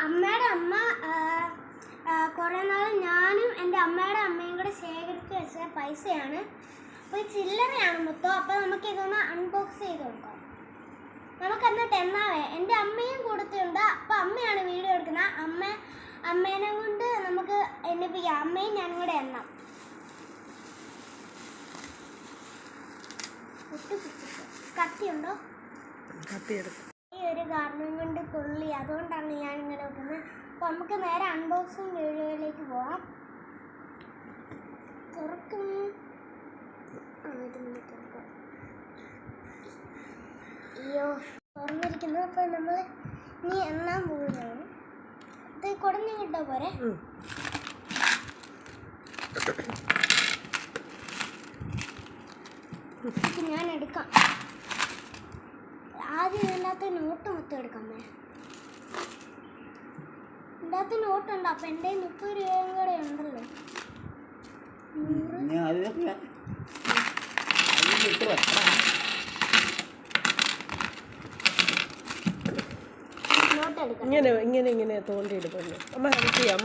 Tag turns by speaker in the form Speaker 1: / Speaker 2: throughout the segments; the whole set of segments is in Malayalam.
Speaker 1: അമ്മയുടെ അമ്മ കുറേ നാൾ ഞാനും എൻ്റെ അമ്മയുടെ അമ്മയും കൂടെ ശേഖരിച്ച് വെച്ച പൈസയാണ്. അപ്പോൾ ചില്ലറയാണ് മൊത്തം. അപ്പോൾ നമുക്ക് ഇതൊന്ന് അൺബോക്സ് ചെയ്ത് നോക്കാം. നമുക്ക് എന്നിട്ട് എന്നാവേ എൻ്റെ അമ്മയും കൊടുത്തിട്ടുണ്ട്. അപ്പോൾ അമ്മയാണ് വീഡിയോ എടുക്കുന്നത്. അമ്മേനെ കൊണ്ട് നമുക്ക് എണ്ണിപ്പിക്കാം. അമ്മയും ഞാനും കൂടെ എണ്ണാം. കത്തിയുണ്ടോ? ഈ ഒരു കാരണം കൊണ്ട് കൊള്ളി, അതുകൊണ്ടാണ് ഞാൻ ഇങ്ങനെ വെക്കുന്നത്. അപ്പോൾ നമുക്ക് നേരെ അൺബോക്സിങ് വീഡിയോയിലേക്ക് പോവാം. തുറക്കും. അയ്യോ, തുറന്നിരിക്കുന്നു. അപ്പോൾ നമ്മൾ ഇനി എണ്ണാൻ പോവുകയാണ്. ഇത് കുടഞ്ഞു കിട്ടോ പോരെ? ഞാൻ എടുക്കാം. ആദ്യം ഇതിനകത്ത് നോട്ട് മൊത്തം എടുക്കാമേ. ഇതിൻ്റെ അകത്ത് നോട്ടുണ്ട്. അപ്പം എൻ്റെ 30 രൂപയും കൂടെ ഉണ്ടല്ലോ. 100.
Speaker 2: ഇങ്ങനെ തോണ്ടിയെടുക്കുന്നു. അമ്മ ഹെൽപ്പ് ചെയ്യാം.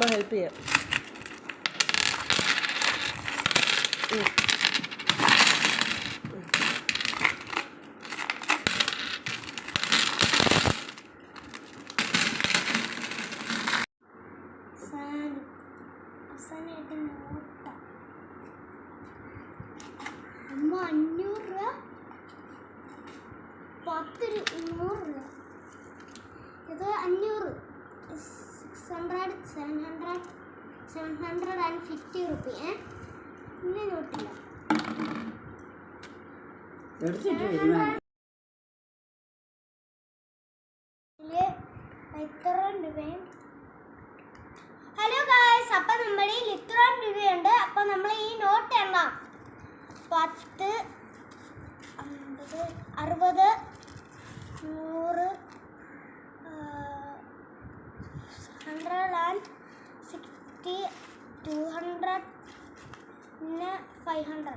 Speaker 1: അമ്മ 500 രൂപ, 10 100 രൂപ. ഇത് 500, 750 റുപ്പി. പിന്നെ നോട്ടില്ല. ഹലോ ഗായ്സ്, അപ്പം നമ്മുടെ ഈ ഇത്രയും രൂപയുണ്ട്. അപ്പം നമ്മൾ ഈ നോട്ട് എണ്ണാം. 10, 50, 60, 100, 160, 200, പിന്നെ 500.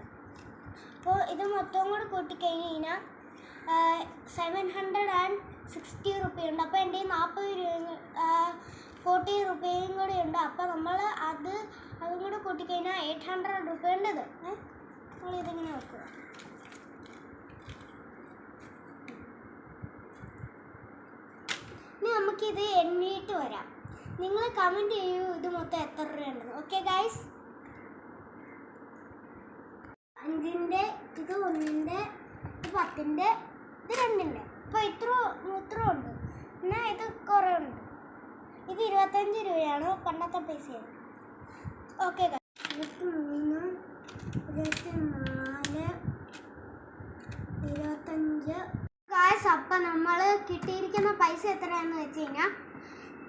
Speaker 1: അപ്പോൾ ഇത് മൊത്തം കൂടെ കൂട്ടിക്കഴിഞ്ഞ് കഴിഞ്ഞാൽ 760 റുപ്പിയുണ്ട്. അപ്പോൾ എൻ്റെ 40 രൂപ 40 റുപ്പിയും കൂടെ ഉണ്ട്. അപ്പോൾ നമ്മൾ അതും കൂടെ കൂട്ടിക്കഴിഞ്ഞാൽ 800 റുപ്പിയുണ്ടത്. നമ്മളിതിങ്ങനെ വെക്കുക. ഇനി നമുക്കിത് എണ്ണിയിട്ട് വരാം. നിങ്ങൾ കമൻറ്റ് ചെയ്യൂ ഇത് മൊത്തം എത്ര രൂപയുണ്ടെന്ന്. Okay guys? 5-ന്റെ, ഇത് 1-ന്റെ, ഇത് 10-ന്റെ, ഇത് 2-ന്റെ. അപ്പോൾ ഇത്ര ഉണ്ട്. എന്നാൽ ഇത് കുറേ ഉണ്ട്. ഇത് 25 രൂപയാണ്, പണ്ടത്തെ പൈസയാണ്. Okay guys. 23, 24, 25. ഗൈസ്, അപ്പം നമ്മൾ കിട്ടിയിരിക്കുന്ന പൈസ എത്രയാണെന്ന് വെച്ച് കഴിഞ്ഞാൽ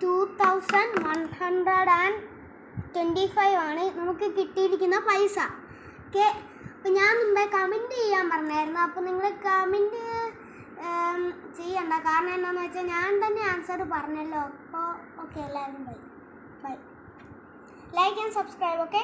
Speaker 1: 2125 ആണ് നമുക്ക് കിട്ടിയിരിക്കുന്ന പൈസ. ഓക്കെ, അപ്പോൾ ഞാൻ മുമ്പേ കമൻറ്റ് ചെയ്യാൻ പറഞ്ഞായിരുന്നു. അപ്പോൾ നിങ്ങൾ കമൻറ്റ് ചെയ്യണ്ട. കാരണം എന്താണെന്ന് വെച്ചാൽ ഞാൻ തന്നെ ആൻസർ പറഞ്ഞല്ലോ. അപ്പോൾ ഓക്കെ, എല്ലാവരും bye. Like and subscribe. Okay.